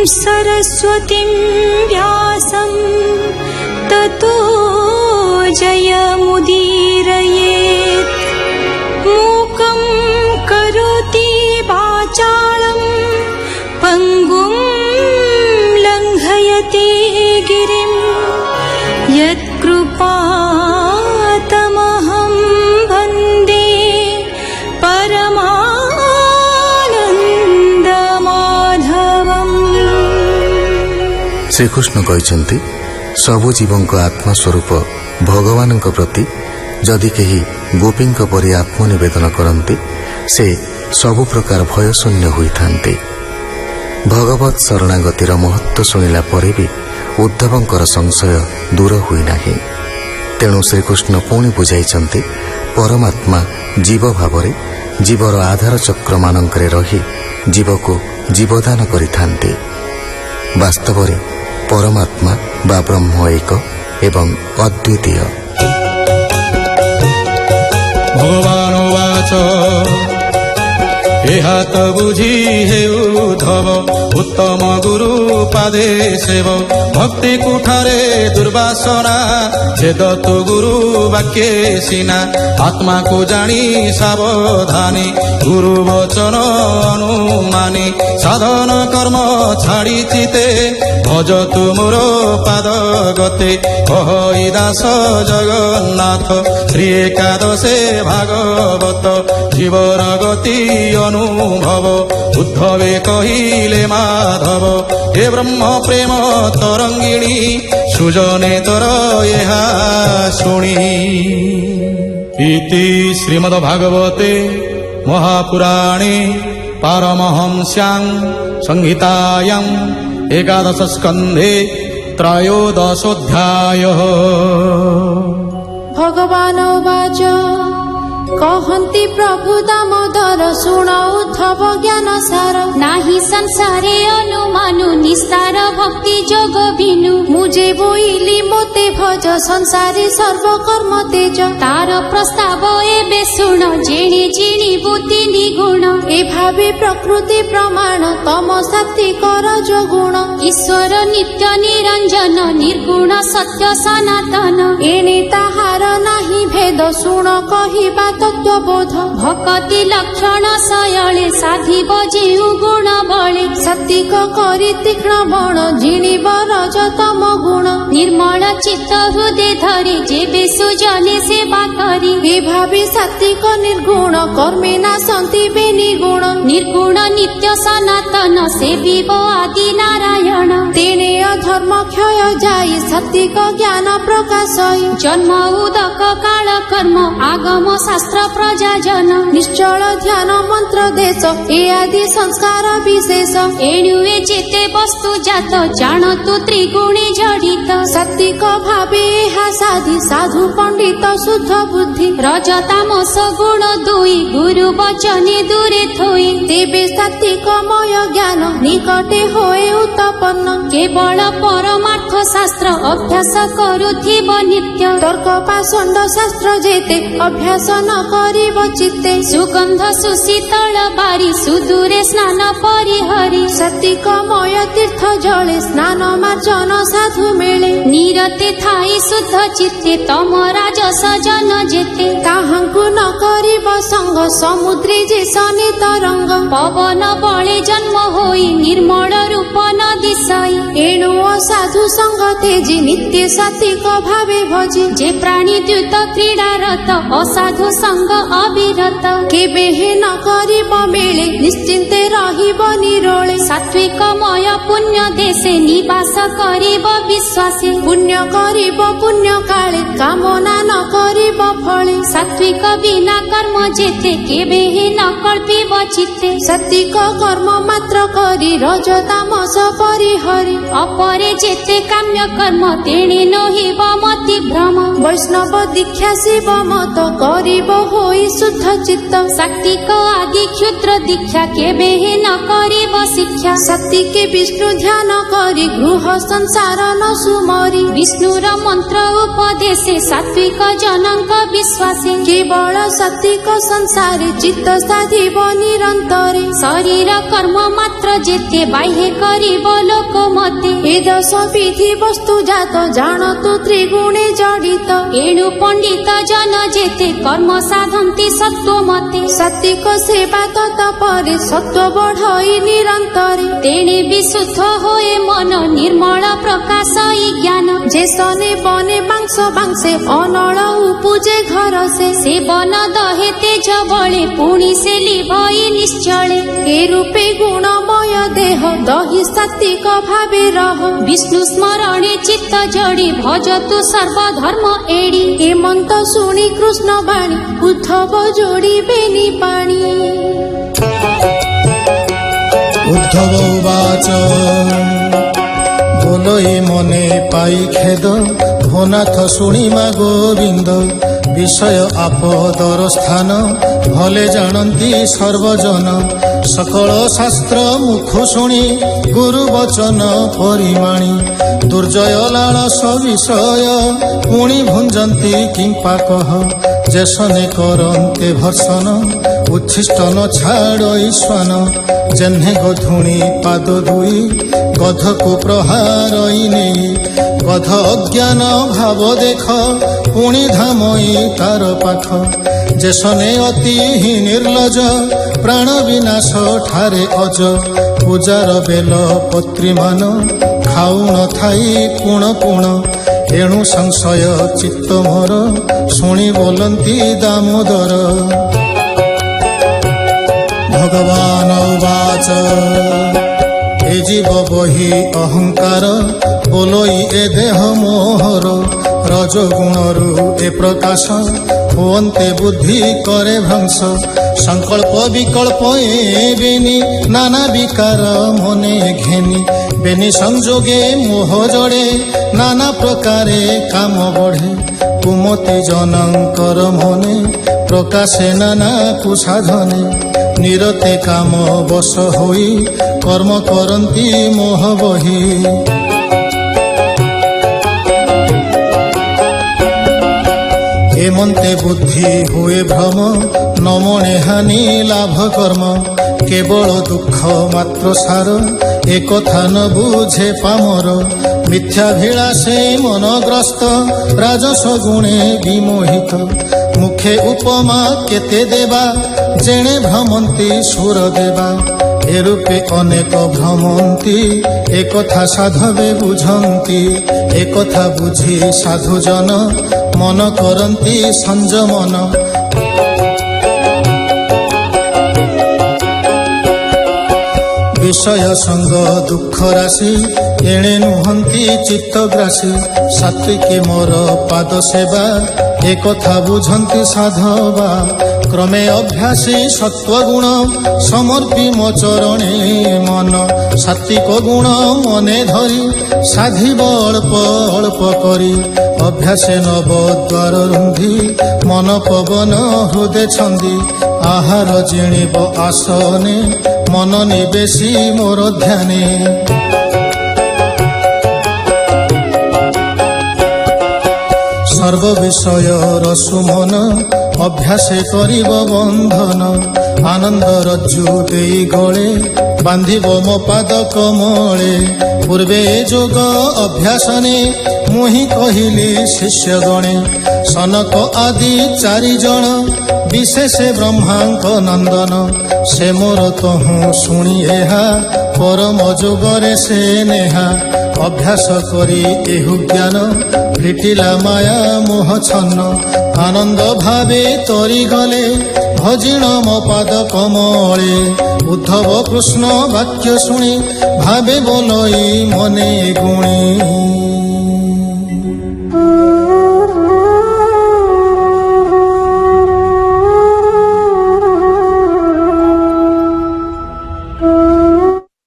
सरस्वतीं व्यासं ततो जयमुदीरयेत्। मूकं करोति वाचालं पङ्गुं लङ्घयति गिरिं यत्कृपातमहं वन्दे परमानन्दमाधवम्। श्रीकृष्ण कहते सबु जीवों आत्मस्वरूप भगवान प्रति जदि कहीं गोपी परि आत्मनिवेदन करते से सबु प्रकार भयशून्य होता। भगवत शरणागतिर महत्व शुणिला परे भी उद्धवंकर संशय दूर हुईना। तेणु श्रीकृष्ण पुणी बुझाई परमात्मा जीव भाव जीवर आधार चक्र मानकरे रही जीव को जीवदान करिथान्ते। वास्तव में परमात्मा बा ब्रह्म एक एवं अद्वितीय। भगवान वाच एहा तो बुझी हे उद्धव उत्तम गुरु पादे सेव भक्ति कुठारे दुर्वासना छेद तो गुरु वाक्ये सिना आत्मा को जानी सावधानी गुरु वचन अनुमानी साधन कर्म छाड़ी चिते भज तुमर पाद गते कहि दास जगन्नाथ श्री एकादशे भागवत जीवर गति अनुभव उद्धवे कहिले माधव हे ब्रह्म प्रेम तरंगिणी सुजने तर एहा शुणी। इति श्रीमद्भागवते महापुराणे पारमहंस्यां संहितायां एकादश स्कन्धे त्रयोदशोऽध्यायः। भगवान वाच कहन्ति प्रभु दामोदर शुण उद्धव ज्ञान सार नाही संसारे अनुमानु निस्तार भक्ति जोग बिनु मुझे बोइली मोते भज संसारी सर्व कर्म तेज तार प्रस्ताव एबे शुण जेणे जिणी बुद्धि निगुण ए भावे प्रकृति प्रमाण तम सात्विकर जोगुण ईश्वर नित्य निरंजन निर्गुण सत्य सनातन एणे ताहार नाही भेद शुण कहिबा तत्वबोध भक्ति लक्षण शयले साधिब जेउ गुण बळे सात्विक करि तीक्ष्ण बण जिणिब रजतम गुण निर्मल चित्त हृदय धरि जेबे सुजने सेवा करि हे भावी सात्विक निर्गुण कर्मे नासन्ति बेनिगुण निर्गुण नित्य सनातन सेविब आदि नारायण तेणे अधर्म क्षय जाई सात्विक ज्ञान प्रकाशय जन्म उदक काल कर्म आगम शास्त्र प्रजाजन निश्चल ध्यान मंत्र देश ए आदि संस्कार विशेष एणुए जेते वस्तु जात जानतु त्रिगुणे जडित सात्विक भावे एहा साधि साधु पंडित शुद्ध बुद्धि रजतामस गुण दुई गुरु वचने दूरे थोई तेबे सात्विकमय ज्ञान निकटे होए उत्पन्न केवल परमार्थ शास्त्र अभ्यास करुथिब नित्य तर्क पाषण्ड शास्त्र जेते अभ्यास न करिब चित्ते सुगंध सुशीतल बारी सुदूरे स्नान परिहरि सात्विकमय तीर्थ जले स्नान मार्जन साधु मेले निरते थाई शुद्ध चित्ते तम राजस जन जेते ताहांकु न करिब संग समुद्रे जे सनी तरंग पवन बळे जन्म होई निर्मल रूप न दिशाई एणु असाधु संग तेजी नित्य सात्विक भावे भजी जे प्राणी द्युत क्रीडारत असाधु संग अविरत केबे हे न करिब मेले निश्चिन्ते रहिब निरोळे सात्विकमय पुण्य देशे निवास करिब विश्वासे पुण्य करिब पुण्य काले कामना न करिब फळे सात्विक बिना कर्म जेते केबे हे न कल्पिब चित्ते सात्विक कर्म मात्र करि रजतामस परिहरि अपरे जेते काम्य कर्म तेणे नहिब मति भ्रम वैष्णव दीक्षा शिव मत करिब होई शुद्ध चित्त सात्विक आदि क्षुद्र दीक्षा केबे हे न करिब शिक्षा सात्विके विष्णु ध्यान करि गृह संसार न सुमरि विष्णुर मंत्र उपदेशे सात्विक जनक विश्वासे केवल सात्विक संसारे चित्त साधिब निरंतरे शरीर ଶରୀର କର୍ମ ମାତ୍ର ଯେତେ ବାହ୍ୟ କରିବ ଲୋକ ମତେ ଏ ଦଶ ବିଧି ବସ୍ତୁ ଜାତ ଜାଣତୁ ତ୍ରିଗୁଣେ ଜଡ଼ିତ ଏଣୁ ପଣ୍ଡିତ ଜନ ଯେତେ କର୍ମ ସାଧନ୍ତି ସତ୍ତ୍ୱ ମତେ ସାତ୍ତ୍ୱିକ ସେବା ତତ୍ପରେ ସତ୍ତ୍ୱ ବଢ଼ଇ ନିରନ୍ତରେ ତେଣେ ବିଶୁଦ୍ଧ ହୋଏ ମନ ନିର୍ମଳ ପ୍ରକାଶ ଇ ଜ୍ଞାନ ଯେ ସନେ ବନେ ବାଂଶ ବାଂଶେ ଅନଳ ଉପୁଜେ ଘର ସେ ବନ ଦହେ ତେଜ ବଳେ ପୁଣି ସେ ଲିଭଇ ନିଶ୍ଚଳେ ଏ ରୂପେ ଗୁଣମୟ ଦେହ ଦହି ସାତ୍ତ୍ୱିକ ଭାବେ ରହ ବିଷ୍ଣୁ ସ୍ମରଣେ ଚିତ୍ତ ଯୋଡ଼ି ଭଜତୁ ସର୍ବଧର୍ମ ଏଡ଼ି ଏ ମନ୍ତ ଶୁଣି କୃଷ୍ଣ ବାଣୀ ଉଦ୍ଧବ ଯୋଡ଼ିବେନି ପାଣି। উদ্ধব উবাচ বলই মনে পাই খেদ ভোনাথ শুণিমা গোবিন্দ বিষয় আপদর স্থান ভলে জানন্তি সর্বজন সকল শাস্ত্র মুখ শুনি গুরু বচন পরিমাণী দুর্জয় লালস বিষয় পুଣି ভুঞ্জন্তি কিংপা কহ যেসনে করন্তে ভর্ষণ উচ্ছিষ্ট ন ছাড়ই শ্বান জেহ্নে গধুণী পাদ ধুই গধকু প্রহারই নেই গধ অজ্ঞান ভাব দেখ পুଣି ধামই তার পাখ যেসনে অতি নির্লজ প্রাণ বিনাশ ঠারে অজ পূজার বেল পত্রীমান খাউ নথাই পুণ পুণ এণু সংশয় চিত্ত মোর শুଣି ବୋଲନ୍ତି ଦାମୋଦର। ভগবান উবাচ এ জীব বহি অহংকার ବୋଲଇ ଏ ଦେହ ମୋହର ରଜଗୁଣରୁ ଏ ପ୍ରକାଶ ହୁଅନ୍ତେ ବୁଦ୍ଧି କରେ ଭ୍ରଂଶ ସଂକଳ୍ପ ବିକଳ୍ପ ବେନି ନାନା ବିକାର ମନେ ଘେନି ବେନି ସଂଯୋগে মোহ জড়ে নানা প্রকারে কাম বঢ়ে কুমতি জনঙ্কর মনে প্রকাশে নানা কুসাধনে নিরতে কাম বশ হই কর্ম করন্তি মোহ বহি হেমন্তে বুদ্ধি হুয়ে ভ্রম নমনে হানি লাভ কর্ম কেবল দুঃখ মাত্র সার একথা ন বুঝে পামর মিথ্যাভিলাষে মনগ্রস্ত রাজস গুণে বিমোহিত মুখে উপমা কেতে দেবা জেনে ভ্রমন্তি সুর দেবা এরূপে অনেক ভ্রমন্তি একথা সাধবে বুঝন্তি একথা বুঝি সাধুজন মন করন্তি সংযমন বিষয় সঙ্গ দুঃখ রাশি এণে নুহন্তি চিত্তগ্রাসী সাত্ত্বিকে মোর পাদ সেবা একথা বুঝন্তি সাধবা ক্রমে অভ্যাসী সত্ত্বগুণ সমর্পি মো চরণে মন সাত্ত্বিক গুণ মনে ধরি সাধিব অল্প অল্প করি অভ্যাসে নবদ্বার রুন্ধি মন পবন হৃদে ছন্দি আহার জিণিব আসনে মন নিবেশী মোর ধ্যানে সর্ববিষয় রসুমন অভ্যাসে করিব বন্ধন আনন্দ রজ্জু দেই গলে বান্ধিব মো পাদ কমলে পূর্বে যোগ অভ্যাসনে মুহি কহিলি শিষ্যগণে সনক আদি চারিজন বিশেষে ব্রহ্মাঙ্ক নন্দন সে মোর তহু শুনি এহা পরম যোগরে সে নেহা অভ্যাস করি এহু জ্ঞান ফিটিলা মায়া মোহ ছন্ন আনন্দ ভাবে তরি গলে ভজিণ মো পাদ কমলে উদ্ধব কৃষ্ণ বাক্য শুনি ভাবে বলই মনে গুণী।